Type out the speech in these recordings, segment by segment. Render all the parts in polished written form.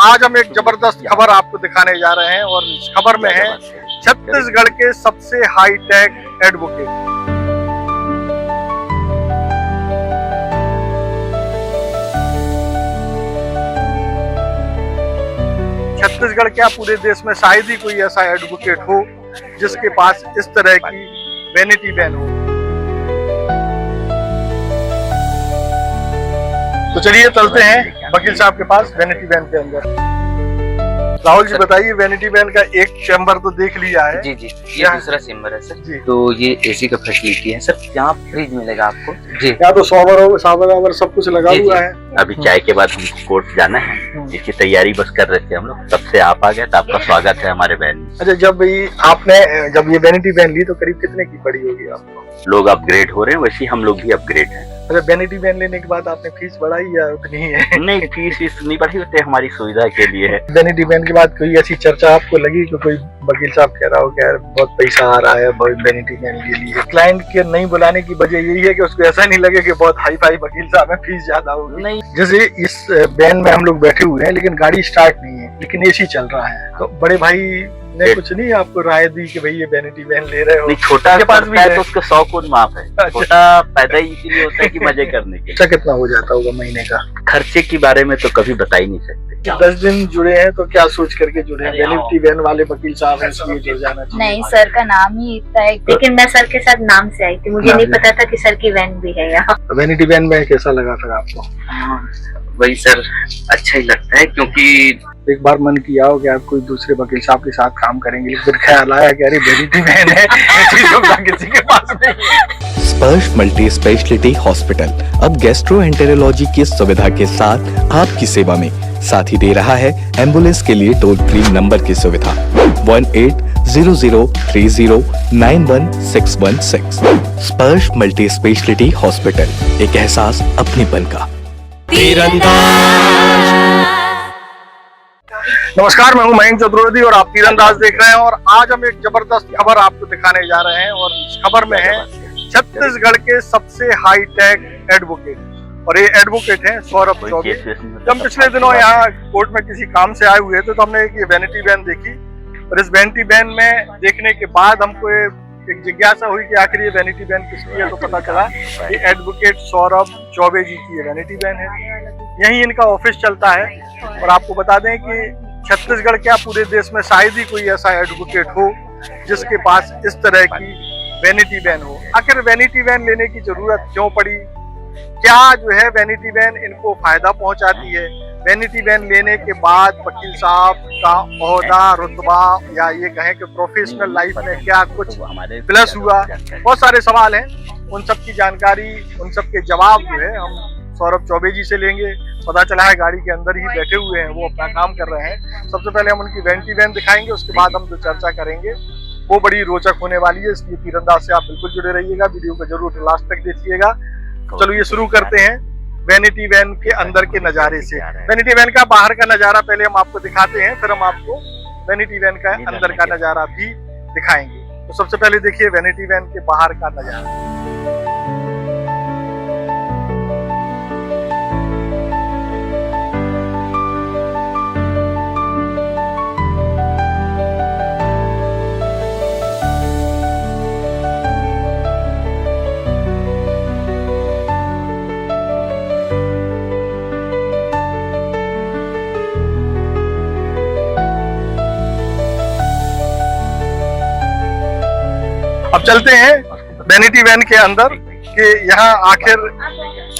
आज हम एक जबरदस्त खबर आपको दिखाने जा रहे हैं और इस खबर में है छत्तीसगढ़ के सबसे हाईटेक एडवोकेट। छत्तीसगढ़ क्या पूरे देश में शायद ही कोई ऐसा एडवोकेट हो जिसके पास इस तरह की वैनिटी वैन हो। तो चलिए चलते हैं वकील साहब के पास वैनिटी वैन के अंदर। राहुल जी बताइए, वैनिटी वैन का एक चैम्बर तो देख लिया है। जी जी, ये दूसरा चैम्बर है सर जी। तो ये एसी का फैसिलिटी है सर, यहाँ फ्रिज मिलेगा आपको जी। यहाँ तो सावर सब कुछ लगा हुआ है। अभी चाय के बाद हमको कोर्ट जाना है, इसकी तैयारी बस कर रहे थे हम लोग, तब से आप आ गए तो आपका स्वागत है हमारे वैन में। अच्छा, जब ये वैनिटी वैन ली तो करीब कितने की पड़ी होगी आपको? लोग अपग्रेड हो रहे हैं, वैसे हम लोग भी अपग्रेड हैं। अच्छा, वैनिटी वैन लेने के बाद आपने फीस बढ़ाई या उतनी ही है? नहीं, फीस नहीं बढ़ी, होते हमारी सुविधा के लिए है। वैनिटी वैन के बाद कोई ऐसी चर्चा आपको लगी कि कोई वकील साहब कह रहा हो कि यार बहुत पैसा आ रहा है, बहुत वैनिटी वैन के लिए? क्लाइंट के नहीं बुलाने की वजह यही है कि उसको ऐसा नहीं लगे कि बहुत हाई फाई वकील साहब है, फीस ज्यादा होगी। नहीं, जैसे इस वैन में हम लोग बैठे हुए हैं लेकिन गाड़ी स्टार्ट नहीं है, लेकिन एसी चल रहा है, तो बड़े भाई ने कुछ नहीं आपको राय दी कि भाई ये वैनिटी वैन ले रहे हो? नहीं, छोटा के पास भी है तो उसका 100 गुण माफ है। छोटा पैदा ही इसीलिए होता है कि मजे करने के। अच्छा, कितना हो जाता होगा महीने का? खर्चे के बारे में तो कभी बता ही नहीं सकते। 10 दिन जुड़े हैं तो क्या सोच करके जुड़े हैं? वैनिटी वैन वाले वकील साहब हैं इसलिए जुड़ जाना चाहिए? नहीं, सर का नाम ही इतना है, लेकिन मैं सर के साथ नाम से आई थी, मुझे नहीं पता था कि सर की वैन भी है यहाँ। वैनिटी वैन में कैसा लगा फिर आपको? वही सर, अच्छा ही लगता है, क्योंकि एक बार मन किया हो कि आप कोई दूसरे वकील साहब के साथ काम करेंगे, लेकिन फिर ख्याल आया कि अरे वैनिटी वैन है, ऐसी सुविधा किसी के पास नहीं है। स्पर्श मल्टी स्पेशलिटी हॉस्पिटल अब गैस्ट्रोएंटेरोलॉजी की सुविधा के साथ आपकी सेवा में, साथ ही दे रहा है एम्बुलेंस के लिए टोल फ्री नंबर की सुविधा 180030911616। स्पर्श मल्टी स्पेशलिटी हॉस्पिटल, एक एहसास अपनेपन का। नमस्कार, मैं हूं मयंक चतुर्वेदी और आप तीरंदाज देख रहे हैं। और आज हम एक जबरदस्त खबर आपको दिखाने जा रहे हैं और इस खबर में है छत्तीसगढ़ के सबसे हाईटेक एडवोकेट, और ये एडवोकेट हैं सौरभ चौबे। जब पिछले दिनों यहाँ कोर्ट में किसी काम से आए हुए थे तो हमने ये वैनिटी वैन देखी, और इस वैनिटी वैन में देखने के बाद हमको एक जिज्ञासा हुई कि आखिर ये वैनिटी वैन किसकी है। तो पता चला ये एडवोकेट सौरभ चौबे जी की वैनिटी वैन है, यही इनका ऑफिस चलता है। और आपको बता दें कि छत्तीसगढ़ क्या पूरे देश में शायद ही कोई ऐसा एडवोकेट हो जिसके पास इस तरह की वैनिटी वैन हो। आखिर वैनिटी वैन लेने की जरूरत क्यों पड़ी? क्या जो है वैनिटी वैन इनको फायदा पहुंचाती है? वैनिटी वैन लेने के बाद वकील साहब का ओहदा, रुतबा या ये कहें कि प्रोफेशनल लाइफ में क्या कुछ प्लस हुआ? बहुत सारे सवाल हैं, उन सब की जानकारी, उन सब के जवाब जो है हम सौरभ चौबे जी से लेंगे। पता चला है गाड़ी के अंदर ही बैठे हुए हैं, वो अपना काम कर रहे हैं। सबसे पहले हम उनकी वैनिटी वैन दिखाएंगे, उसके बाद हम जो चर्चा करेंगे वो बड़ी रोचक होने वाली है, इसलिए तीरंदाज से आप बिल्कुल जुड़े रहिएगा, वीडियो को जरूर लास्ट तक देखिएगा। चलो ये शुरू करते हैं वैनिटी वैन के अंदर के नजारे से। वैनिटी वैन का बाहर का नजारा पहले हम आपको दिखाते हैं, फिर हम आपको वैनिटी वैन का अंदर का नजारा भी दिखाएंगे। तो सबसे पहले देखिए वैनिटी वैन के बाहर का नजारा। अब चलते हैं वैनिटी वैन के अंदर कि यहाँ आखिर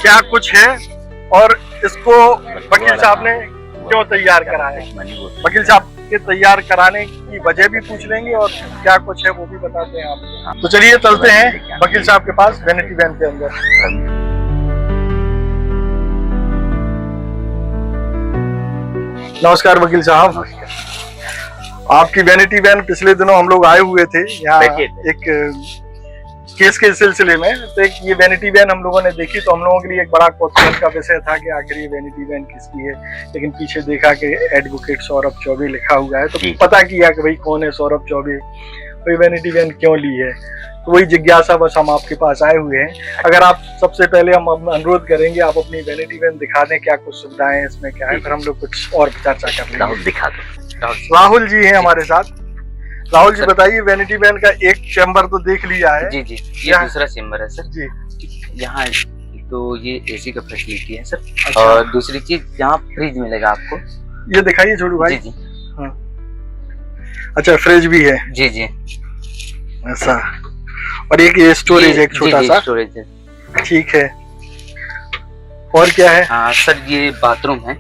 क्या कुछ है और इसको वकील साहब ने क्यों तैयार करा है। वकील साहब के तैयार कराने की वजह भी पूछ लेंगे और क्या कुछ है वो भी बताते हैं आपको। तो चलिए चलते हैं वकील साहब के पास वैनिटी वैन के अंदर। नमस्कार वकील साहब, आपकी वैनिटी वैन पिछले दिनों हम लोग आए हुए थे यहाँ एक केस के सिलसिले में, तो एक ये वैनिटी वैन हम लोगों ने देखी तो हम लोगों के लिए एक बड़ा कौतूहल का विषय था कि आखिर ये वैनिटी वैन किसकी है। लेकिन पीछे देखा कि एडवोकेट सौरभ चौबे लिखा हुआ है, तो पता किया कि भाई कौन है सौरभ चौबे। कोई वैनिटी वैन क्यों ली है, तो वही जिज्ञासा बस हम आपके पास आए हुए हैं। अगर आप सबसे पहले हम अनुरोध करेंगे आप अपनी वैनिटी वैन दिखा दें, क्या कुछ सुविधाएं हैं इसमें, क्या है, फिर हम लोग कुछ और चर्चा कर लेंगे। राहुल दिखा दो। राहुल जी हैं हमारे साथ। राहुल जी बताइए, वैनिटी वैन का एक चैम्बर तो देख लिया है। जी जी, ये दूसरा चेम्बर है सर जी। यहाँ। तो ये एसी का फैसिलिटी है सर। अच्छा। और दूसरी चीज यहाँ फ्रिज मिलेगा आपको। ये दिखाइए छोटू भाई। जी जी। हाँ। अच्छा, फ्रिज भी है। जी जी। ऐसा, और एक ये स्टोरेज है, एक छोटा सा स्टोरेज है। ठीक है। और क्या है? हाँ सर, ये बाथरूम है।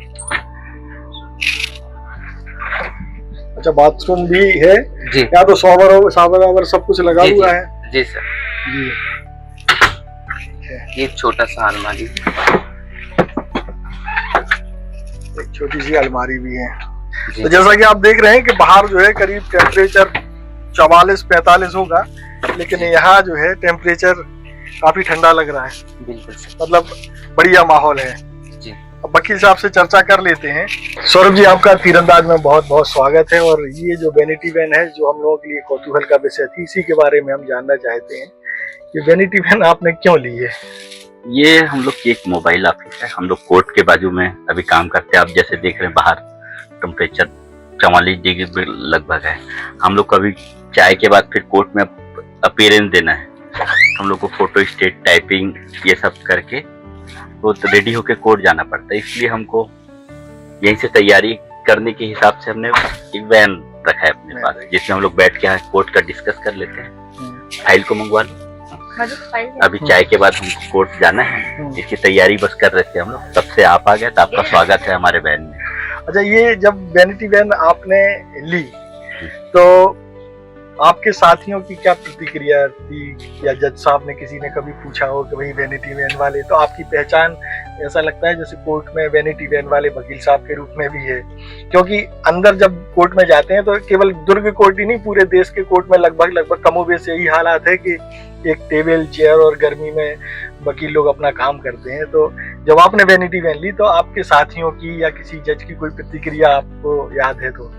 अच्छा, बाथरूम भी है जी। यहाँ तो शॉवर सब कुछ लगा हुआ है। जी सर जी। ये छोटा सा अलमारी, एक छोटी सी अलमारी भी है। तो जैसा कि आप देख रहे हैं कि बाहर जो है करीब टेम्परेचर 44-45 होगा, लेकिन यहाँ जो है टेम्परेचर काफी ठंडा लग रहा है। बिल्कुल सर। मतलब बढ़िया माहौल है जी। अब वकील साहब से चर्चा कर लेते हैं। सौरभ जी, आपका तीरंदाज में बहुत बहुत स्वागत है। और ये जो वैनिटी वैन है, जो हम लोगों के लिए कौतूहल का विषय थी, इसी के बारे में हम जानना चाहते हैं कि वैनिटी वैन आपने क्यों ली है? ये हम लोग की एक मोबाइल ऑफिस है। हम लोग कोर्ट के बाजू में अभी काम करते हैं। आप जैसे देख रहे हैं बाहर टेम्परेचर 44 डिग्री लगभग है। हम लोग को अभी चाय के बाद फिर कोर्ट में अपीयरेंस देना है। हम लोग को फोटो स्टेट, टाइपिंग ये सब करके तो रेडी होके कोर्ट जाना पड़ता है। इसलिए हमको यहीं से तैयारी करने के हिसाब से हमने एक वैन रखा है अपने पास, जिसमें हम लोग बैठ के कोर्ट का डिस्कस कर लेते हैं। फाइल को मंगवा लो। अभी चाय के बाद हमको कोर्ट जाना है, इसकी तैयारी बस कर रहे थे हम लोग। तब से आप आ गए, तो आपका स्वागत है हमारे वैन में। अच्छा, ये जब वैनिटी वैन आपने ली तो आपके साथियों की क्या प्रतिक्रिया थी, या जज साहब ने किसी ने कभी पूछा हो कि भाई वैनिटी वैन वाले, तो आपकी पहचान ऐसा लगता है जैसे कोर्ट में वैनिटी वैन वाले वकील साहब के रूप में भी है? क्योंकि अंदर जब कोर्ट में जाते हैं तो केवल दुर्ग कोर्ट ही नहीं, पूरे देश के कोर्ट में लगभग कमोबेश यही हालात है कि एक टेबल चेयर और गर्मी में वकील लोग अपना काम करते हैं। तो जब आपने वैनिटी वैन ली तो आपके साथियों की या किसी जज की कोई प्रतिक्रिया आपको याद है? तो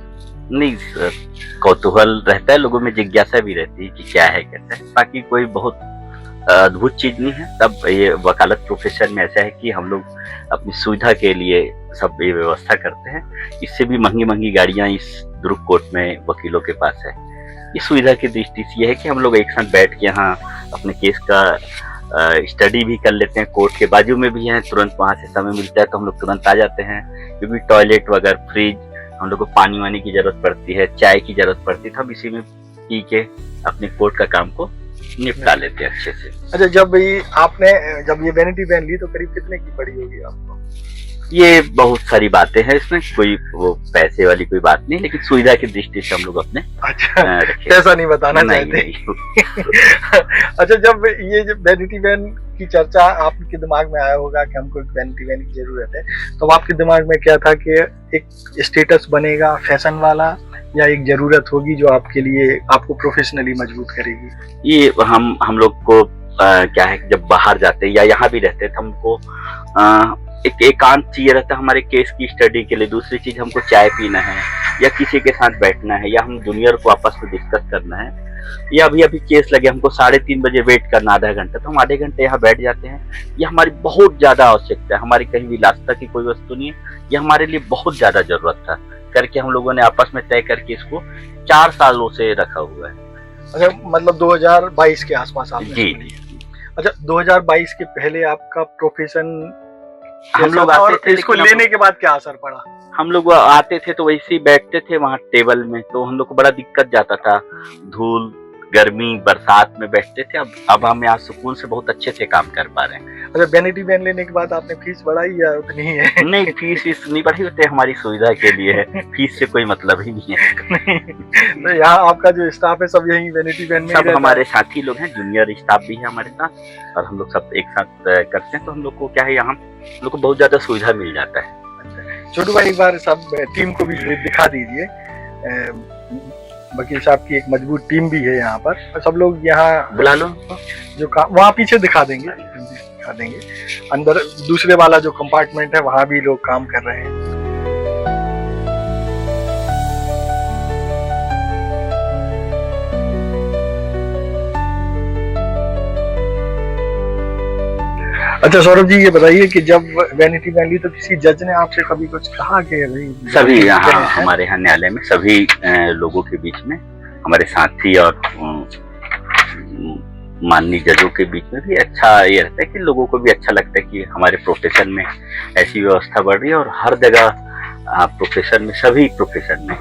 नहीं सर, कौतूहल रहता है, लोगों में जिज्ञासा भी रहती है कि क्या है कैसा है। बाकी कोई बहुत अद्भुत चीज नहीं है। तब ये वकालत प्रोफेशन में ऐसा है कि हम लोग अपनी सुविधा के लिए सब ये व्यवस्था करते हैं। इससे भी महंगी महंगी गाड़ियां इस दुर्ग कोर्ट में वकीलों के पास है। इस सुविधा की दृष्टि से यह है कि हम लोग एक साथ बैठ के यहाँ अपने केस का स्टडी भी कर लेते हैं। कोर्ट के बाजू में भी है, तुरंत वहां से समय मिलता है तो हम लोग तुरंत आ जाते हैं। क्योंकि टॉयलेट वगैरह, फ्रिज, हम लोग को पानी वानी की जरूरत पड़ती है, चाय की जरूरत पड़ती है, तो हम इसी में पी के अपने कोर्ट का काम को निपटा लेते हैं अच्छे से। अच्छा, जब ये वैनिटी वैन ली तो करीब कितने की पड़ी होगी आपको? ये बहुत सारी बातें हैं इसमें, कोई वो पैसे वाली कोई बात नहीं, लेकिन सुविधा की दृष्टि से हम लोग अपने अच्छा पैसा नहीं बताना चाहते। अच्छा, जब ये वैनिटी वैन की चर्चा आपके दिमाग में आया होगा कि हमको एक वैनिटी वैन की जरूरत है, तो आपके दिमाग में क्या था कि एक स्टेटस बनेगा फैशन वाला, या एक जरूरत होगी जो आपके लिए आपको प्रोफेशनली मजबूत करेगी? ये हम लोग को क्या है, जब बाहर जाते या यहाँ भी रहते तो हमको एक एकांत चाहिए रहता है हमारे केस की स्टडी के लिए। दूसरी चीज, हमको चाय पीना है या किसी के साथ बैठना है, या हम जूनियर को आपस में डिस्कस करना है, या अभी केस लगे हमको 3:30 बजे वेट करना आधा घंटा, तो हम आधे घंटे यहाँ बैठ जाते हैं। यह हमारी बहुत ज्यादा आवश्यकता है, हमारी कहीं विलासिता की कोई वस्तु नहीं है, यह हमारे लिए बहुत ज्यादा जरूरत था करके हम लोगों ने आपस में तय करके इसको 4 सालों से रखा हुआ है। अच्छा, मतलब 2022 के आसपास आपने? जी। अच्छा, 2022 के पहले आपका प्रोफेशन हम लोग आते थे, इसको लेने के बाद क्या असर पड़ा? हम लोग आते थे तो वैसे ही बैठते थे वहाँ टेबल में, तो हम लोग को बड़ा दिक्कत जाता था, धूल, गर्मी, बरसात में बैठते थे। अब हम यहाँ सुकून से बहुत अच्छे से काम कर पा रहे हैं। अच्छा, वैनिटी वैन लेने के बाद आपने फीस बढ़ाई या उतनी ही है? नहीं, फीस नहीं बढ़ी, होते हमारी सुविधा के लिए है, फीस से कोई मतलब ही नहीं है। तो यहाँ आपका जो स्टाफ है सब यही वैनिटी वैन में? सब हमारे साथी लोग हैं, जूनियर स्टाफ भी है हमारे साथ, और हम लोग सब एक साथ करते हैं। तो हम लोग को क्या है, यहाँ हम लोग को बहुत ज्यादा सुविधा मिल जाता है। छोटू भाई, एक बार सब टीम को भी दिखा दीजिए। वकील साहब की एक मजबूत टीम भी है यहाँ पर। सब लोग यहाँ बुला लो, जो काम वहाँ पीछे दिखा देंगे। अंदर दूसरे वाला जो कंपार्टमेंट है वहाँ भी लोग काम कर रहे हैं। अच्छा सौरभ जी, ये बताइए कि जब वैनिटी वैन ली तो किसी जज ने आपसे कभी कुछ कहा कि भाई सभी यहाँ हमारे यहाँ न्यायालय में सभी लोगों के बीच में, हमारे साथी और माननीय जजों के बीच में भी अच्छा ये रहता है कि लोगों को भी अच्छा लगता है कि हमारे प्रोफेशन में ऐसी व्यवस्था बढ़ रही है और हर जगह प्रोफेशन में, सभी प्रोफेशन में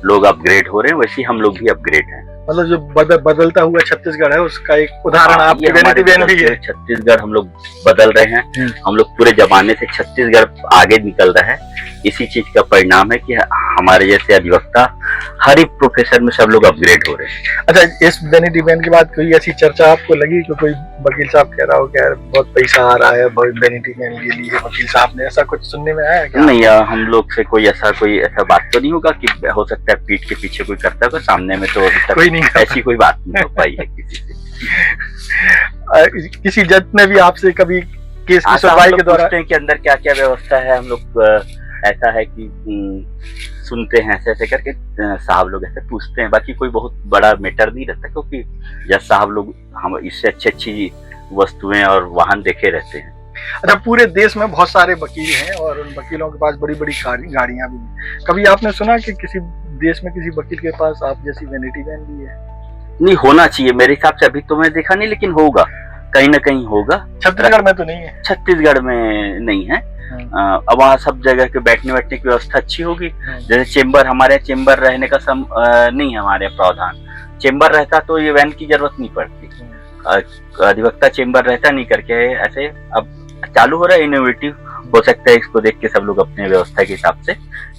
लोग अपग्रेड हो रहे हैं, वैसे ही हम लोग भी अपग्रेड हैं। मतलब जो बदलता हुआ छत्तीसगढ़ है उसका एक उदाहरण आपकी वैनिटी वैन भी है। छत्तीसगढ़ हम लोग बदल रहे हैं, हम लोग पूरे जमाने से छत्तीसगढ़ आगे निकल रहा है। इसी चीज का परिणाम है कि हमारे जैसे अधिवक्ता हर एक प्रोफेशन में सब लोग अपग्रेड हो रहे हैं। अच्छा, इस वैनिटी वैन के बाद कोई ऐसी चर्चा आपको लगी कि कोई वकील साहब कह रहा हो कि यार बहुत पैसा आ रहा है वैनिटी वैन के लिए, वकील साहब ने ऐसा कुछ सुनने में आया क्या? नहीं, हम लोग से कोई ऐसा बात तो नहीं होगा कि हो सकता है पीठ के पीछे कोई करता होगा, सामने में तो अभी तक ऐसी कोई बात नहीं हो पाई है किसी से। किसी जज ने भी आपसे कभी केस की सुनवाई के दौरान कि अंदर क्या क्या व्यवस्था है, हम लोग ऐसा है कि सुनते हैं ऐसे करके साहब लोग ऐसे पूछते हैं, बाकी कोई बहुत बड़ा मैटर नहीं रहता क्योंकि जज साहब लोग हम इससे अच्छी वस्तुएं और वाहन देखे रहते हैं। अच्छा, पूरे देश में बहुत सारे वकील हैं और उन वकीलों के पास बड़ी बड़ी गाड़ियां भी हैं। कभी आपने सुना कि किसी देश में किसी वकील के पास आप जैसी वैनिटी वैन भी है? नहीं, होना चाहिए मेरे हिसाब से। अभी तो मैं देखा नहीं, लेकिन होगा, कहीं ना कहीं होगा। छत्तीसगढ़ में तो नहीं है? छत्तीसगढ़ में नहीं है। अब वहाँ सब जगह के बैठने की व्यवस्था अच्छी होगी। जैसे चेम्बर, हमारे चेम्बर रहने का नहीं है हमारे प्रावधान। चेम्बर रहता तो ये वैन की जरूरत नहीं पड़ती। अधिवक्ता चेम्बर रहता नहीं करके ऐसे अब चालू हो रहा है, इनोवेटिव हो सकता है। इसको देख के सब लोग अपने व्यवस्था के हिसाब से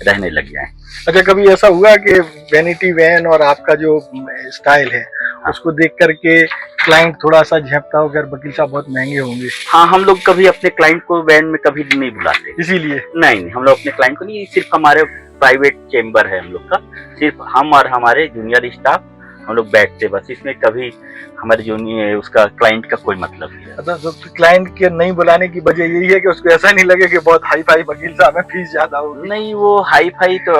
रहने लग जाए। अच्छा, कभी ऐसा हुआ कि वैनिटी वैन और आपका जो स्टाइल है उसको देख करके क्लाइंट थोड़ा सा झेपता हो, अगर वकील साहब बहुत महंगे होंगे? हाँ, हम लोग कभी अपने क्लाइंट को वैन में कभी नहीं बुलाते। इसीलिए नहीं, हम लोग अपने क्लाइंट को नहीं, सिर्फ हमारे प्राइवेट चेम्बर है हम लोग का, सिर्फ हम और हमारे जूनियर स्टाफ हम लोग बैठते, बस इसमें कभी हमारे जूनियर उसका क्लाइंट का कोई मतलब नहीं है। अच्छा, तो क्लाइंट के नहीं बुलाने की वजह यही है कि उसको ऐसा नहीं लगे कि बहुत हाई फाई वकील साहब है, फीस ज्यादा होगी? नहीं, वो हाई फाई तो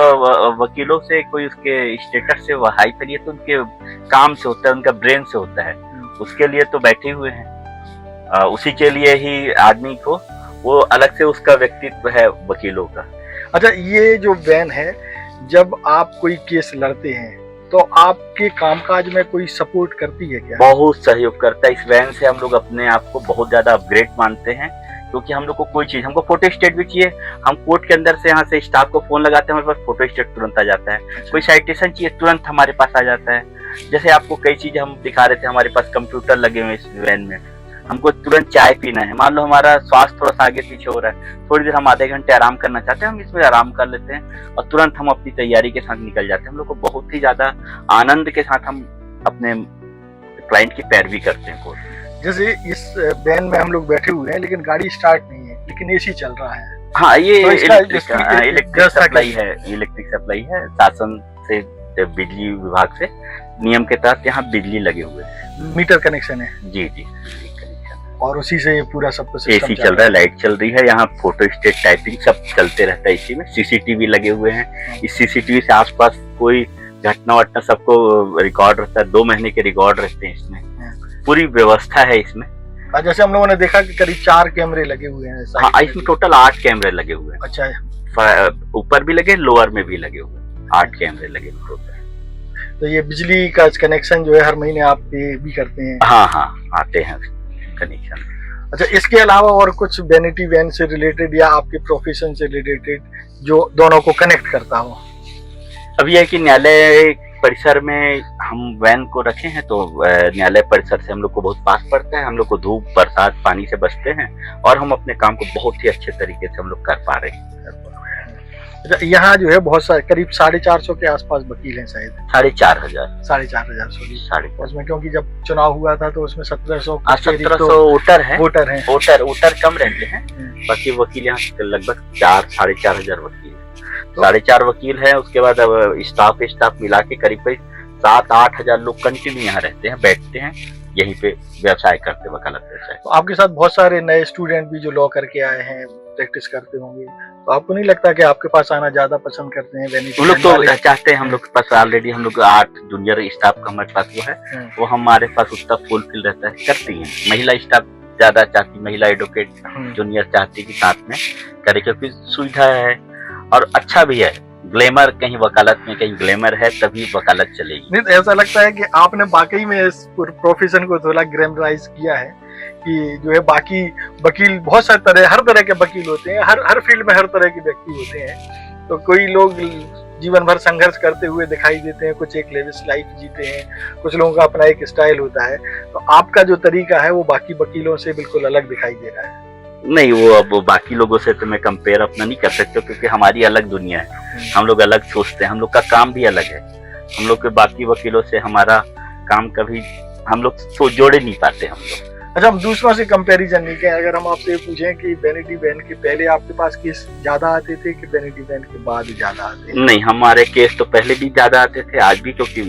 वकीलों से कोई उसके स्टेटस से हाई फाई तो उनके काम से होता है, उनका ब्रेन से होता है, उसके लिए तो बैठे हुए हैं। उसी के लिए ही आदमी को वो अलग से उसका व्यक्तित्व है वकीलों का। अच्छा, ये जो वैन है, जब आप कोई केस लड़ते हैं तो आपके कामकाज में कोई सपोर्ट करती है क्या? बहुत सहयोग करता है। इस वैन से हम लोग अपने आप को बहुत ज्यादा अपग्रेड मानते हैं, क्योंकि हम लोग को कोई चीज, हमको फोटो स्टेट भी चाहिए, हम कोर्ट के अंदर से यहाँ से स्टाफ को फोन लगाते हैं, हमारे पास फोटो स्टेट तुरंत आ जाता है। कोई साइटेशन चाहिए तुरंत हमारे पास आ जाता है। जैसे आपको कई चीज हम दिखा रहे थे, हमारे पास कंप्यूटर लगे हुए इस वैन में, हमको तुरंत चाय पीना है, मान लो हमारा स्वास्थ्य थोड़ा सा आगे पीछे हो रहा है, थोड़ी देर हम आधे घंटे आराम करना चाहते हैं, हम इसमें आराम कर लेते हैं और तुरंत हम अपनी तैयारी के साथ निकल जाते हैं। हम लोग को बहुत ही ज्यादा आनंद के साथ हम अपने क्लाइंट की पैरवी करते हैं कोर्ट में। जैसे इस वैन में हम लोग बैठे हुए हैं लेकिन गाड़ी स्टार्ट नहीं है, लेकिन एसी चल रहा है। हाँ, ये तो इलेक्ट्रिक सप्लाई है शासन से, बिजली विभाग से नियम के तहत यहाँ बिजली लगे हुए हैं। मीटर कनेक्शन है? जी जी, और उसी से पूरा सब कुछ एसी चल रहा है, लाइट चल रही है, यहाँ फोटो स्टेट टाइपिंग सब चलते रहता है। इसी में सीसीटीवी लगे हुए हैं। इस सीसीटीवी से आसपास कोई घटना वटना सबको रिकॉर्ड रहता है, 2 महीने के रिकॉर्ड रहते हैं इसमें, पूरी व्यवस्था है इसमें। जैसे हम लोगों ने देखा कि करीब 4 कैमरे लगे हुए हैं। हाँ, इसमें टोटल 8 कैमरे लगे हुए हैं। अच्छा, ऊपर भी लगे, लोअर में भी लगे हुए हैं, 8 कैमरे लगे हुए टोटल। तो ये बिजली का कनेक्शन जो है हर महीने आप भी करते हैं? हाँ हाँ, आते हैं कनेक्शन। अच्छा, इसके अलावा और कुछ वैनिटी वैन से रिलेटेड या आपके प्रोफेशन से रिलेटेड जो दोनों को कनेक्ट करता हो? अब यह है कि न्यायालय परिसर में हम वैन को रखे हैं, तो न्यायालय परिसर से हम लोग को बहुत पास पड़ता है, हम लोग को धूप बरसात पानी से बचते हैं और हम अपने काम को बहुत ही अच्छे तरीके से हम लोग कर पा रहे हैं। यहाँ जो है बहुत सारे, करीब 450 के आसपास वकील हैं शायद। 4,500 सॉरी। उसमें क्योंकि जब चुनाव हुआ था तो उसमें 1700 वोटर हैं। वोटर कम रहते हैं, बाकी वकील यहाँ लगभग 4,500 वकील, 4,500 वकील है। उसके बाद अब स्टाफ मिला के करीब 7-8 हजार लोग कंटिन्यू यहाँ रहते हैं, बैठते हैं, यहीं पे व्यवसाय करते, वकालत व्यवसाय। तो आपके साथ बहुत सारे नए स्टूडेंट भी जो लॉ करके आए हैं, प्रैक्टिस करते होंगे, तो आपको नहीं लगता कि आपके पास आना ज्यादा पसंद करते हैं? हम लोग तो चाहते हैं, हम लोग के पास ऑलरेडी हम लोग 8 जूनियर स्टाफ का हमारे पास वो है, वो हमारे पास उतना फुलफिल रहता है, करती हैं। महिला स्टाफ ज्यादा चाहती, महिला एडवोकेट जूनियर चाहती कि साथ में करे, क्योंकि सुविधा है और अच्छा भी है। ग्लैमर, कहीं वकालत में कहीं ग्लैमर है तभी वकालत चलेगी। नहीं तो ऐसा लगता है कि आपने वाकई में इस प्रोफेशन को थोड़ा ग्लैमराइज किया है कि जो है बाकी वकील बहुत सारे तरह, हर तरह के वकील होते हैं, हर फील्ड में हर तरह के व्यक्ति होते हैं। तो कोई लोग जीवन भर संघर्ष करते हुए दिखाई देते हैं, कुछ एक लेविश लाइफ जीते हैं, कुछ लोगों का अपना एक स्टाइल होता है। तो आपका जो तरीका है वो बाकी वकीलों से बिल्कुल अलग दिखाई दे रहा है। नहीं, वो अब बाकी लोगों से तो मैं कंपेयर अपना नहीं कर सकता, क्योंकि हमारी अलग दुनिया है, हम लोग अलग सोचते हैं, हम लोग का काम भी अलग है। हम लोग के बाकी वकीलों से हमारा काम कभी हम लोग जोड़े नहीं पाते हम लोग। अच्छा, हम दूसरों से कंपैरिजन नहीं करें। अगर हम आपसे पूछें कि वैनिटी वैन के पहले आपके पास केस ज्यादा आते थे कि वैनिटी वैन के बाद ज्यादा आते थे? नहीं, हमारे केस तो पहले भी ज्यादा आते थे, आज भी, क्योंकि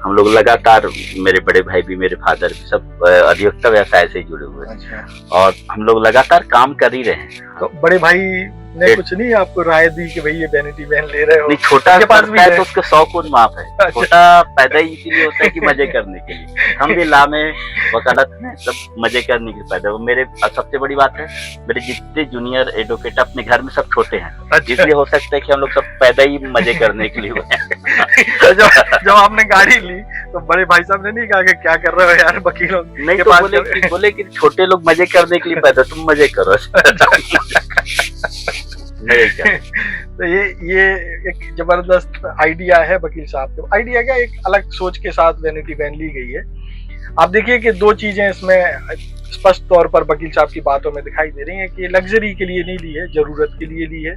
हम लोग लगातार, मेरे बड़े भाई भी, मेरे फादर भी, सब अधिवक्ता व्यवसाय से जुड़े हुए हैं। अच्छा। और हम लोग लगातार काम कर ही रहे हैं। तो बड़े भाई ने कुछ नहीं आपको राय दी कि भाई ये वैनिटी वैन ले रहे हो? नहीं, छोटा के पास भी है है तो उसका शौक माफ है। अच्छा। छोटा पैदा ही इसीलिए होता है कि मजे करने के लिए। हम भी ला में, वकालत में सब मजे करने के लिए पैदा। मेरे सबसे बड़ी बात है, मेरे जितने जूनियर एडवोकेट अपने घर में सब छोटे हैं। अच्छा। इसलिए हो सकता है कि हम लोग सब पैदा ही मजे करने के लिए हुए हैं। जब आपने गाड़ी ली तो बड़े भाई साहब ने नहीं कहा कि क्या कर रहे हो यार, वकीलों नहीं के तो पास बोले कि छोटे लोग मजे करने के लिए पैदा, तुम मजे करो। तो ये एक जबरदस्त आइडिया है वकील साहब के। आइडिया क्या, एक अलग सोच के साथ वैनिटी वैन ली गई है। आप देखिए कि दो चीजें इसमें स्पष्ट तौर पर वकील साहब की बातों में दिखाई दे रही हैं कि लग्जरी के लिए नहीं ली है, जरूरत के लिए ली है।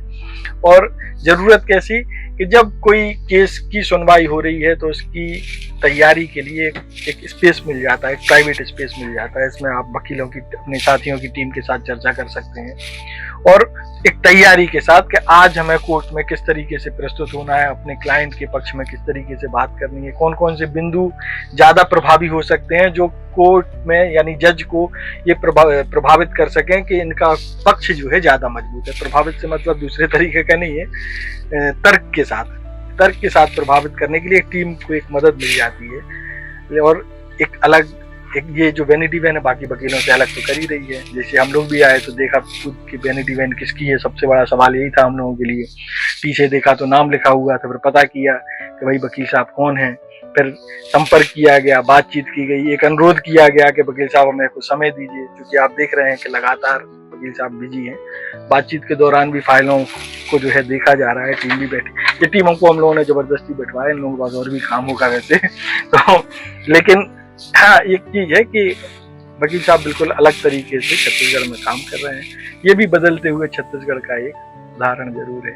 और जरूरत कैसी कि जब कोई केस की सुनवाई हो रही है तो उसकी तैयारी के लिए एक स्पेस मिल जाता है, एक प्राइवेट स्पेस मिल जाता है। इसमें आप वकीलों की, अपने साथियों की टीम के साथ चर्चा कर सकते हैं और एक तैयारी के साथ कि आज हमें कोर्ट में किस तरीके से प्रस्तुत होना है, अपने क्लाइंट के पक्ष में किस तरीके से बात करनी है, कौन कौन से बिंदु ज्यादा प्रभावी हो सकते हैं जो कोर्ट में यानी जज को ये प्रभावित कर सकें कि इनका पक्ष जो है ज्यादा मजबूत है। प्रभावित से मतलब दूसरे तरीके का नहीं है, तर्क के साथ प्रभावित करने के लिए टीम को एक मदद मिल जाती है। और एक अलग ये जो वैनिटी वैन है बाकी वकीलों से अलग तो कर ही रही है। जैसे हम लोग भी आए तो देखा खुद की वैनिटी वैन किसकी है, सबसे बड़ा सवाल यही था हम लोगों के लिए। पीछे देखा तो नाम लिखा हुआ था, फिर पता किया कि भाई वकील साहब कौन है, फिर संपर्क किया गया, बातचीत की गई, एक अनुरोध किया गया कि वकील साहब हमें कुछ समय दीजिए, क्योंकि आप देख रहे हैं कि लगातार वकील साहब बिजी हैं। बातचीत के दौरान भी फाइलों को जो है देखा जा रहा है, टीम भी बैठी। ये टीमों को हम लोगों ने जबरदस्ती बैठवाया, इन लोगों के पास और भी काम होगा वैसे तो। लेकिन हाँ, एक चीज है कि वकील साहब बिल्कुल अलग तरीके से छत्तीसगढ़ में काम कर रहे हैं। ये भी बदलते हुए छत्तीसगढ़ का एक उदाहरण जरूर है।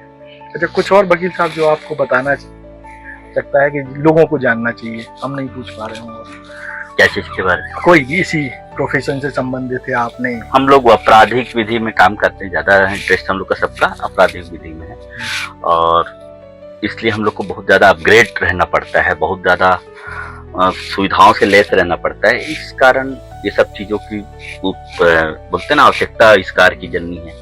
अच्छा, कुछ और वकील साहब जो आपको बताना सकता है कि लोगों को जानना चाहिए, हम नहीं पूछ पा रहे हूँ? क्या चीज के बारे में? कोई भी इसी प्रोफेशन से संबंधित है आपने? हम लोग आपराधिक विधि में काम करते हैं, ज्यादा इंटरेस्ट हम लोग का सबका आपराधिक विधि में है, और इसलिए हम लोग को बहुत ज्यादा अपग्रेड रहना पड़ता है, बहुत ज्यादा सुविधाओं से लेस रहना पड़ता है। इस कारण ये सब चीजों की बोलते ना आवश्यकता इस कार की जननी है।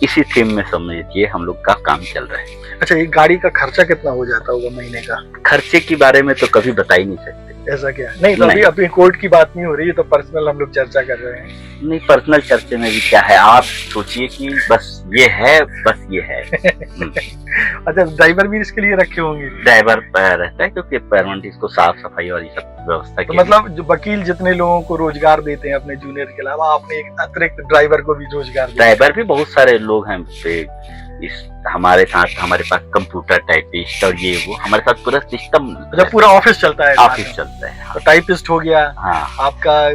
इसी थीम में समझिए हम लोग का काम चल रहा है। अच्छा, ये गाड़ी का खर्चा कितना हो जाता होगा महीने का? खर्चे के बारे में तो कभी बता ही नहीं सकते। ऐसा क्या? नहीं तो अभी अपनी कोर्ट की बात नहीं हो रही है, तो पर्सनल हम लोग चर्चा कर रहे हैं। नहीं, पर्सनल चर्चे में भी क्या है, आप सोचिए कि बस ये है, बस ये है। अच्छा, ड्राइवर भी इसके लिए रखे होंगे? ड्राइवर रहता है क्योंकि परमानेंट इसको साफ सफाई और ये सब व्यवस्था तो मतलब जो वकील जितने लोगों को रोजगार देते हैं अपने जूनियर के अलावा, आपने एक अतिरिक्त ड्राइवर को भी रोजगार दिया? ड्राइवर भी बहुत सारे लोग हैं इस हमारे साथ। हमारे पास कंप्यूटर टाइपिस्ट और ये वो, हमारे साथ पूरा सिस्टम, मतलब पूरा ऑफिस चलता है? ऑफिस चलता है। तो टाइपिस्ट हो गया, हाँ, आपका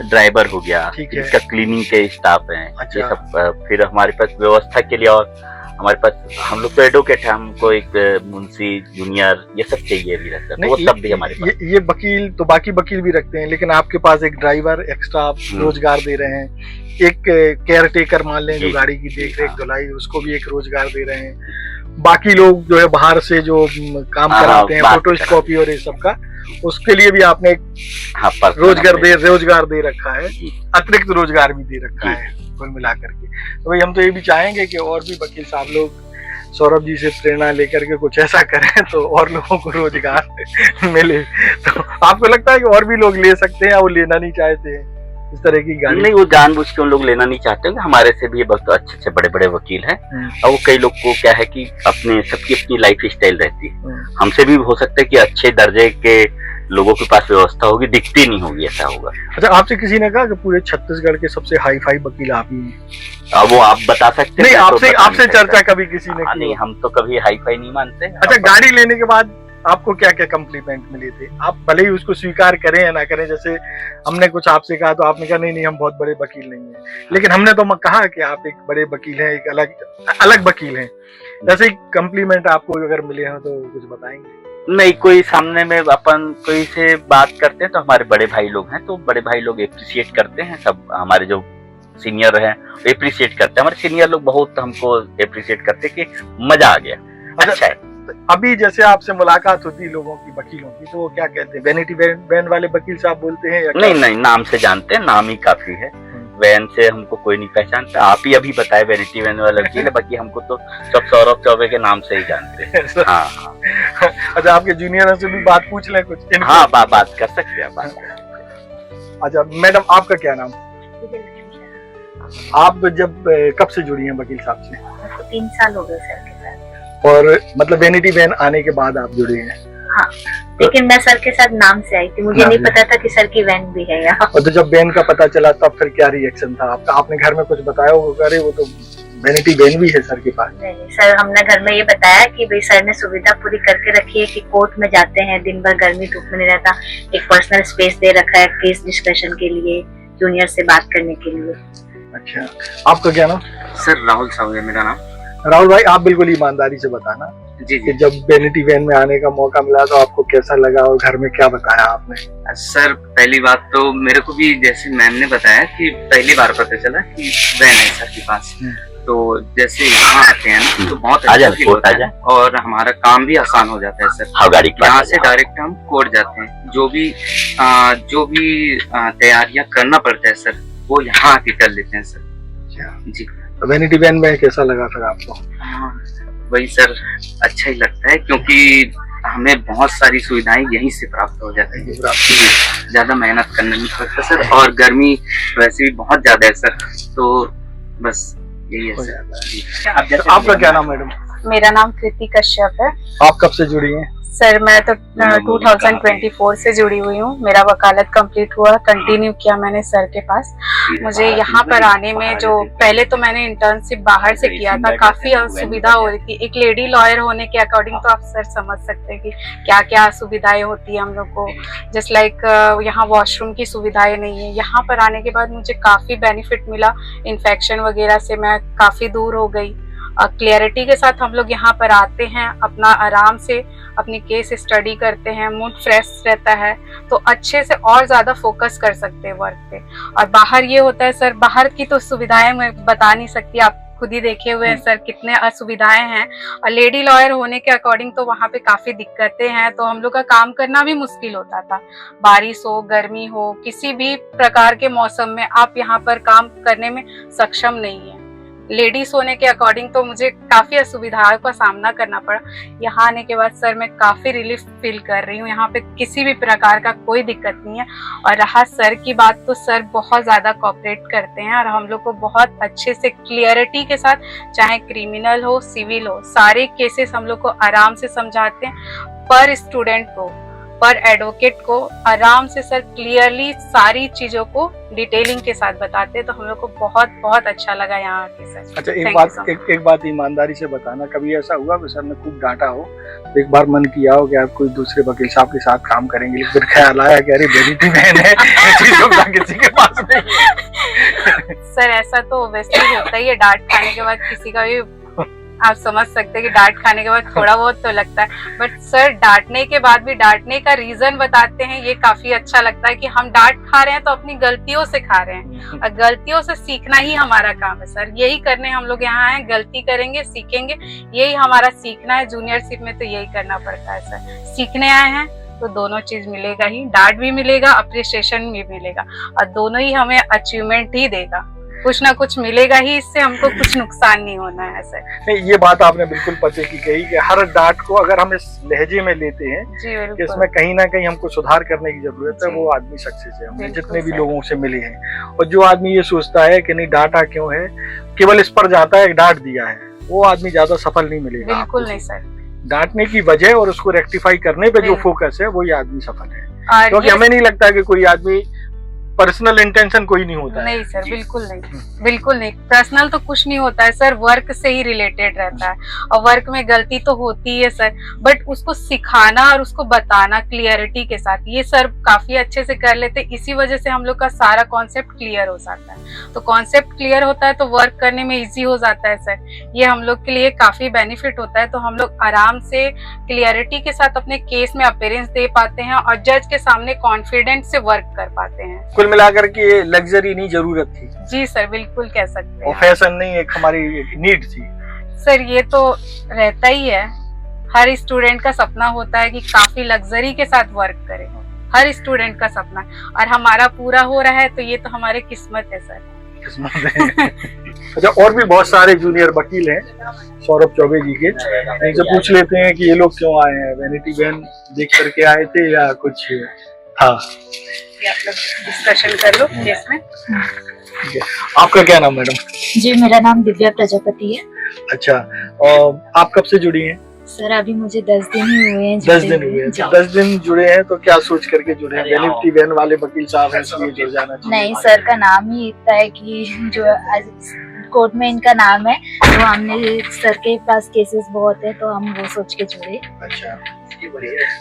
ड्राइवर हो गया, ठीक है, इसका क्लीनिंग के स्टाफ है। अच्छा। ये सब फिर हमारे पास व्यवस्था के लिए, और हमारे पास हम लोग तो एडवोकेट है, हमको एक मुंशी जूनियर ये सब चाहिए भी रहता है, तो वो सब भी हमारे पास। ये वकील तो बाकी वकील भी रखते हैं, लेकिन आपके पास एक ड्राइवर एक्स्ट्रा आप रोजगार दे रहे हैं। एक केयर टेकर मान लें जो गाड़ी की देख रेख धुलाई, उसको भी एक रोजगार दे रहे हैं। बाकी लोग जो है बाहर से जो काम कराते हैं, फोटोकॉपी और ये सब का, उसके लिए भी आपने एक रोजगार दे रखा है, अतिरिक्त रोजगार भी दे रखा है कुल मिला करके। तो भाई हम तो ये भी चाहेंगे कि और भी वकील साहब लोग सौरभ जी से प्रेरणा लेकर के कुछ ऐसा करें तो और लोगों को रोजगार मिले। तो आपको लगता है कि और भी लोग ले सकते हैं या वो लेना नहीं चाहते हैं? इस तरह की गाड़ी? नहीं, वो जानबूझ के उन लोग लेना नहीं चाहते हैं। हमारे से भी ये बहुत अच्छे अच्छे बड़े बड़े वकील हैं, और वो कई लोग को क्या है कि अपने सबकी अपनी लाइफ स्टाइल रहती है। हमसे भी हो सकता है कि अच्छे दर्जे के लोगों के पास व्यवस्था होगी, दिखती नहीं होगी, ऐसा होगा। अच्छा, आपसे किसी ने कहा कि पूरे छत्तीसगढ़ के सबसे हाई फाई वकील आप ही हैं? वो आप बता सकते हैं? नहीं, आपसे चर्चा कभी किसी ने की? नहीं, हम तो कभी हाई फाई नहीं मानते। अच्छा, गाड़ी लेने के बाद आपको क्या क्या कम्प्लीमेंट मिले थे? आप भले ही उसको स्वीकार करें या ना करें, जैसे हमने कुछ आपसे कहा तो आपने कहा नहीं हम बहुत बड़े वकील नहीं हैं, लेकिन हमने तो कहा कि आप एक बड़े वकील हैं, एक अलग वकील हैं। जैसे कम्प्लीमेंट आपको अगर मिले हैं तो कुछ बताएंगे? नहीं, कोई सामने में अपन कोई से बात करते हैं तो हमारे बड़े भाई लोग हैं, तो बड़े भाई लोग एप्रिशिएट करते हैं। सब हमारे जो सीनियर हैं एप्रिशिएट करते हैं। हमारे सीनियर लोग बहुत हमको एप्रिशिएट करते हैं कि मजा आ गया, अच्छा है। अभी जैसे आपसे मुलाकात होती है लोगों की, वकीलों की, तो वो क्या कहते हैं? वैनिटी वैन वाले वकील साहब बोलते हैं या नहीं, नाम से जानते हैं, नाम ही काफी है। वैन से हमको कोई नहीं पहचानता। आप ही अभी बताए वैनिटी वैन वाला वकील है, बाकी हमको तो सब सौरभ चौबे के नाम से ही जानते हैं। हाँ। अच्छा, आपके जूनियर से भी बात पूछ लें कुछ? हाँ, बात कर सकते हैं बात। अच्छा मैडम, आपका क्या नाम? आप जब कब से जुड़ी हैं वकील साहब से? 3 साल हो गए सर के साथ। और मतलब वैनिटी वैन आने के बाद आप जुड़ी हैं? हाँ, लेकिन मैं सर के साथ नाम से आई थी, मुझे नहीं पता था कि सर की वैन भी है यहाँ। और तो जब वैन का पता चला तब फिर क्या रिएक्शन था आपका? आपने घर में कुछ बताया होगा, अरे वो तो वैनिटी वैन भी है सर के पास? नहीं सर, हमने घर में ये बताया कि भाई सर ने सुविधा पूरी करके रखी है कि कोर्ट में जाते हैं, दिन भर गर्मी धूप में नहीं रहता, एक पर्सनल स्पेस दे रखा है केस डिस्कशन के लिए, जूनियर से बात करने के लिए। अच्छा, आपका क्या नाम? सर राहुल साहू है मेरा नाम। राहुल भाई, आप बिल्कुल ईमानदारी से बताना जी कि जब वैनिटी वैन में आने का मौका मिला तो आपको कैसा लगा और घर में क्या बताया आपने? सर पहली बात तो मेरे को भी जैसे मैम ने बताया कि पहली बार पता चला कि वैन है सर के पास, तो जैसे यहाँ आते हैं ना तो बहुत अच्छा फील होता है और हमारा काम भी आसान हो जाता है सर। हाँ, गाड़ी यहाँ से डायरेक्ट हम कोर्ट जाते हैं, जो भी तैयारियां करना पड़ता है सर वो यहाँ आके कर लेते हैं सर जी। वैनिटी वैन में कैसा लगा फिर आपको? वही सर, अच्छा ही लगता है क्योंकि हमें बहुत सारी सुविधाएं यहीं से प्राप्त हो जाती है, ज्यादा मेहनत करना नहीं पड़ता सर, और गर्मी वैसे भी बहुत ज्यादा है सर, तो बस यही है सर। आपका क्या नाम मैडम? मेरा नाम कृति कश्यप है। आप कब से जुड़ी हैं? सर मैं तो 2024 से जुड़ी हुई हूँ। मेरा वकालत कंप्लीट हुआ, कंटिन्यू किया मैंने सर के पास। मुझे यहाँ पर आने में जो पहले तो मैंने इंटर्नशिप बाहर से किया था, काफी असुविधा हो रही थी। एक लेडी लॉयर होने के अकॉर्डिंग तो आप सर समझ सकते हैं कि क्या क्या असुविधाएं होती है हम लोग को। जस्ट लाइक यहाँ वॉशरूम की सुविधाएं नहीं है। यहाँ पर आने के बाद मुझे काफी बेनिफिट मिला, इन्फेक्शन वगैरह से मैं काफी दूर हो गई। क्लियरिटी के साथ हम लोग यहाँ पर आते हैं, अपना आराम से अपनी केस स्टडी करते हैं, मूड फ्रेश रहता है, तो अच्छे से और ज्यादा फोकस कर सकते हैं वर्क पे। और बाहर ये होता है सर, बाहर की तो सुविधाएं मैं बता नहीं सकती, आप खुद ही देखे हुए हैं सर कितने असुविधाएं हैं। और लेडी लॉयर होने के अकॉर्डिंग तो वहाँ पे काफी दिक्कतें हैं, तो हम लोग का काम करना भी मुश्किल होता था। बारिश हो, गर्मी हो, किसी भी प्रकार के मौसम में आप यहाँ पर काम करने में सक्षम नहीं है। लेडीज होने के अकॉर्डिंग तो मुझे काफी असुविधाओं का सामना करना पड़ा। यहाँ आने के बाद सर मैं काफी रिलीफ फील कर रही हूँ। यहाँ पे किसी भी प्रकार का कोई दिक्कत नहीं है। और रहा सर की बात, तो सर बहुत ज्यादा कोऑपरेट करते हैं और हम लोग को बहुत अच्छे से क्लियरिटी के साथ, चाहे क्रिमिनल हो सिविल हो, सारे केसेस हम लोग को आराम से समझाते हैं। पर स्टूडेंट को, पर एडवोकेट को आराम से सर क्लियरली सारी चीजों को डिटेलिंग के साथ बताते हैं, तो हम लोग को बहुत बहुत अच्छा लगा यहाँ आके सर। अच्छा, एक बात ईमानदारी से बताना, कभी ऐसा हुआ कि सर ने खूब डांटा हो, तो एक बार मन किया हो कि आप कोई दूसरे वकील साहब के साथ काम करेंगे, लेकिन फिर ख्याल आया कि अरे वैनिटी वैन है, किसी के पास नहीं? सर ऐसा तो वैसे ही होता ही है, डांट खाने के बाद किसी का भी आप समझ सकते हैं कि डांट खाने के बाद थोड़ा बहुत तो लगता है। बट सर डांटने के बाद भी डांटने का रीजन बताते हैं, ये काफी अच्छा लगता है कि हम डांट खा रहे हैं तो अपनी गलतियों से खा रहे हैं, और गलतियों से सीखना ही हमारा काम है सर। यही करने हम लोग यहाँ आए, गलती करेंगे, सीखेंगे, यही हमारा सीखना है। जूनियरशिप में तो यही करना पड़ता है सर। सीखने आए हैं तो दोनों चीज मिलेगा ही, डांट भी मिलेगा, अप्रिसिएशन भी मिलेगा, और दोनों ही हमें अचीवमेंट ही देगा। कुछ ना कुछ मिलेगा ही इससे, हमको कुछ नुकसान नहीं होना है सर। नहीं, ये बात आपने बिल्कुल पते की कही कि हर डांट को अगर हम इस लहजे में लेते हैं जी कि बिल्कुल। इसमें कहीं ना कहीं हमको सुधार करने की जरूरत है, जी। वो आदमी सक्सेस है। हमने बिल्कुल जितने भी सर। लोगों से मिले हैं, और जो आदमी ये सोचता है कि नहीं डांटा क्यों है, केवल इस पर जाता है डांट दिया है, वो आदमी ज्यादा सफल नहीं मिलेगा। बिल्कुल नहीं सर। डांटने की वजह और उसको रेक्टिफाई करने पे जो बिल्कुल। फोकस है, वही आदमी सफल है। और क्योंकि ये हमें नहीं लगता कि कोई आदमी पर्सनल इंटेंशन कोई नहीं होता है। नहीं सर, बिल्कुल नहीं, बिल्कुल नहीं। पर्सनल तो कुछ नहीं होता है सर, वर्क से ही रिलेटेड रहता है, और वर्क में गलती तो होती है सर, बट उसको सिखाना और उसको बताना क्लियरिटी के साथ, ये सर काफी अच्छे से कर लेते, इसी वजह से हम लोग का सारा कॉन्सेप्ट क्लियर हो जाता है। तो कॉन्सेप्ट क्लियर होता है तो वर्क करने में इजी हो जाता है सर, ये हम लोग के लिए काफी बेनिफिट होता है। तो हम लोग आराम से क्लियरिटी के साथ अपने केस में अपीयरेंस दे पाते हैं और जज के सामने कॉन्फिडेंट से वर्क कर पाते हैं। कुल मिलाकर के ये लग्जरी नहीं, जरूरत थी, जी सर, बिल्कुल कह सकते और हैं फैशन नहीं, एक हमारी नीड थी। सर। ये तो रहता ही है, हर स्टूडेंट का सपना होता है कि काफी लग्जरी के साथ वर्क करे, हर स्टूडेंट का सपना, और हमारा पूरा हो रहा है तो ये तो हमारी किस्मत है सर। किस्मत है। अच्छा, और भी बहुत सारे जूनियर वकील हैं सौरभ चौबे जी के, इनसे पूछ लेते हैं कि ये लोग क्यों आए हैं, वैनिटी वैन देख करके आए थे या कुछ था? ये आप लोग डिस्कशन कर लो केस में। ठीक है। आपका क्या नाम मैडम? जी, मेरा नाम दिव्या प्रजापति है। अच्छा, और आप कब से जुड़ी हैं? सर अभी मुझे 10 दिन ही हुए हैं। 10 दिन हुए हैं। जी। 10 दिन जुड़े हैं तो क्या सोच करके जुड़े हैं? वैनिटी वैन वाले वकील साहब हैं इसलिए जुड़ जाना चाहिए? नहीं सर, का नाम ही इतना है कि जो कोर्ट में इनका नाम है, तो हमने सर के पास केसेस बहुत है तो हम वो सोच के जुड़े। अच्छा,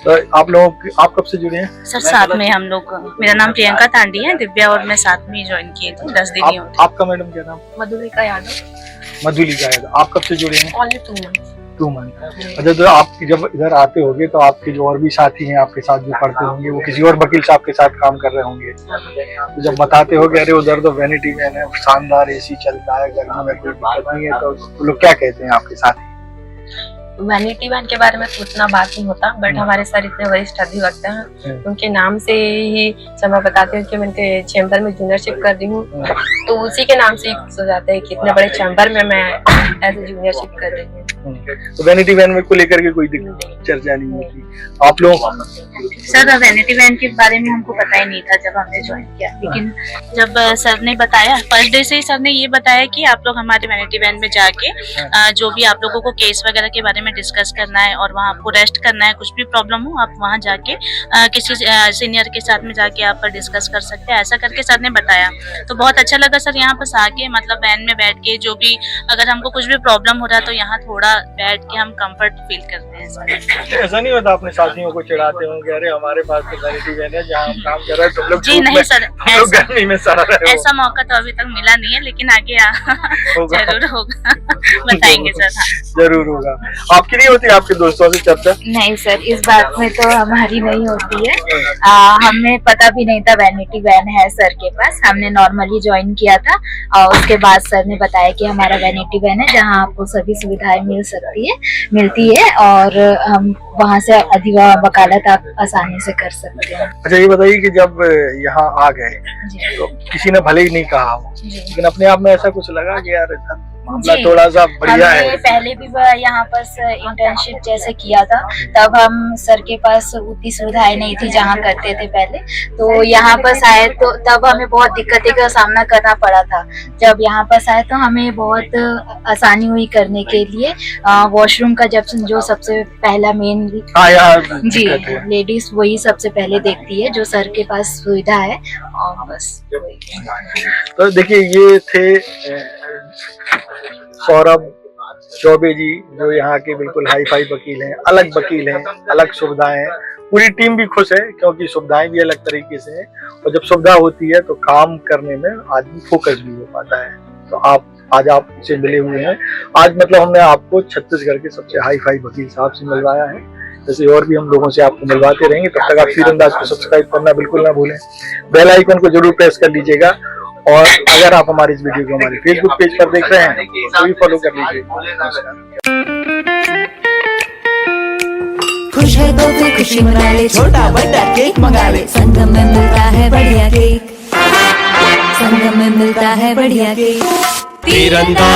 तो आप कब से जुड़े हैं? सर साथ में हम लोग, मेरा नाम प्रियंका तांडी है, दिव्या और मैं साथ में ज्वाइन किए थे, 10 दिन ही होते। आपका मैडम क्या नाम? मधुलिका यादव। मधुलिका यादव। आप कब से जुड़े हैं? Only 2 months. 2 मंथ। अच्छा, तो आप जब इधर आते होंगे तो आपके जो और भी साथी हैं आपके साथ जो पढ़ते होंगे, वो किसी और वकील साहब के साथ काम कर रहे होंगे, तो जब बताते हो अरे उधर तो वैनिटी वैन है, शानदार एसी चलता है, गर्मी में कोई दिक्कत नहीं है, तो लोग क्या कहते हैं आपके साथ? वैनिटी वैन के बारे में तो उतना बात नहीं होता, बट हमारे सर इतने वरिष्ठ अधिवक्ता हैं, उनके नाम से ही समय बताते हैं कि मैं उनके चैम्बर में जूनियरशिप कर रही हूँ, तो उसी के नाम से ही खुश हो जाते हैं कि इतने बड़े चैम्बर में मैं एज ए जूनियरशिप कर रही हूँ। तो वैनिटी वैन में को लेकर के कोई चर्चा नहीं होती? आप लोग? सर वैनिटी वैन के बारे में हमको पता ही नहीं था जब हमने ज्वाइन किया, लेकिन जब सर ने बताया, फर्स्ट डे से ही सर ने ये बताया कि आप लोग हमारे वैनिटी वैन में जाके जो भी आप लोगों को केस वगैरह के बारे में डिस्कस करना है और वहाँ आपको रेस्ट करना है, कुछ भी प्रॉब्लम हो आप वहाँ जाके किसी सीनियर के साथ में जाके आप डिस्कस कर सकते हैं, ऐसा करके सर ने बताया। तो बहुत अच्छा लगा सर यहाँ पास आके, मतलब वैन में बैठ के जो भी अगर हमको कुछ भी प्रॉब्लम हो रहा है तो यहाँ थोड़ा बैठ के हम कंफर्ट फील करते हैं सर। ऐसा नहीं होता अपने साथियों को चिढ़ाते होंगे, अरे हमारे पास तो वैनिटी वैन है जहाँ हम काम कर रहे हैं, तुम लोग जी नहीं सर, गर्मी में सड़ा रहे हो। ऐसा मौका तो अभी तक मिला नहीं है, लेकिन आगे जरूर होगा। बताएंगे सर। हाँ जरूर होगा। आपकी नहीं होती आपके दोस्तों से चर्चा? नहीं सर, इस बात में तो हमारी नहीं होती है। हमें पता भी नहीं था वैनिटी वैन है सर के पास, हमने नॉर्मली ज्वाइन किया था और उसके बाद सर ने बताया कि हमारा वैनिटी वैन है जहाँ आपको सभी सुविधाएं मिलती है और हम वहाँ से वकालत आप आसानी से कर सकते हैं। अच्छा, ये बताइए कि जब यहाँ आ गए जी तो किसी ने भले ही नहीं कहा हो, जी। लेकिन अपने आप में ऐसा कुछ लगा कि यार मामला जी। थोड़ा सा बढ़िया हमने है? पहले भी यहाँ पर इंटर्नशिप जैसे किया था, तब हम सर के पास उतनी सुविधाएं नहीं थी जहाँ करते थे पहले, तो यहाँ पर आए तो तब हमें बहुत दिक्कतें का सामना करना पड़ा था। जब यहाँ पर आए तो हमें बहुत आसानी हुई करने के लिए। वॉशरूम का जब जो सबसे पहला मेन जी लेडीज वही सबसे पहले देखती है, जो सर के पास सुविधा है, और बस तो देखिए ये थे सौरभ चौबे जी, जो यहाँ के बिल्कुल हाई फाई वकील हैं, अलग वकील हैं, अलग सुविधाएं हैं। पूरी टीम भी खुश है क्योंकि सुविधाएं भी अलग तरीके से हैं, और जब सुविधा होती है तो काम करने में आदमी फोकस भी हो पाता है। तो आज आप से मिले हुए हैं, आज मतलब हमने आपको छत्तीसगढ़ के सबसे हाई फाई वकील साहब से मिलवाया है। जैसे और भी हम लोगों से आपको मिलवाते रहेंगे, तब तक आप तीरंदाज को सब्सक्राइब करना बिल्कुल ना भूलें, बेल आइकन को जरूर प्रेस कर लीजिएगा, और अगर आप हमारी इस वीडियो को हमारे फेसबुक पेज पर देख रहे हैं तो भी फॉलो कर लीजिए। खुश है तो फिर खुशी मना ले, छोटा बड़ा केक मंगा ले, संगम में मिलता है बढ़िया केक। संग में मिलता है बढ़िया के तीरंदाज।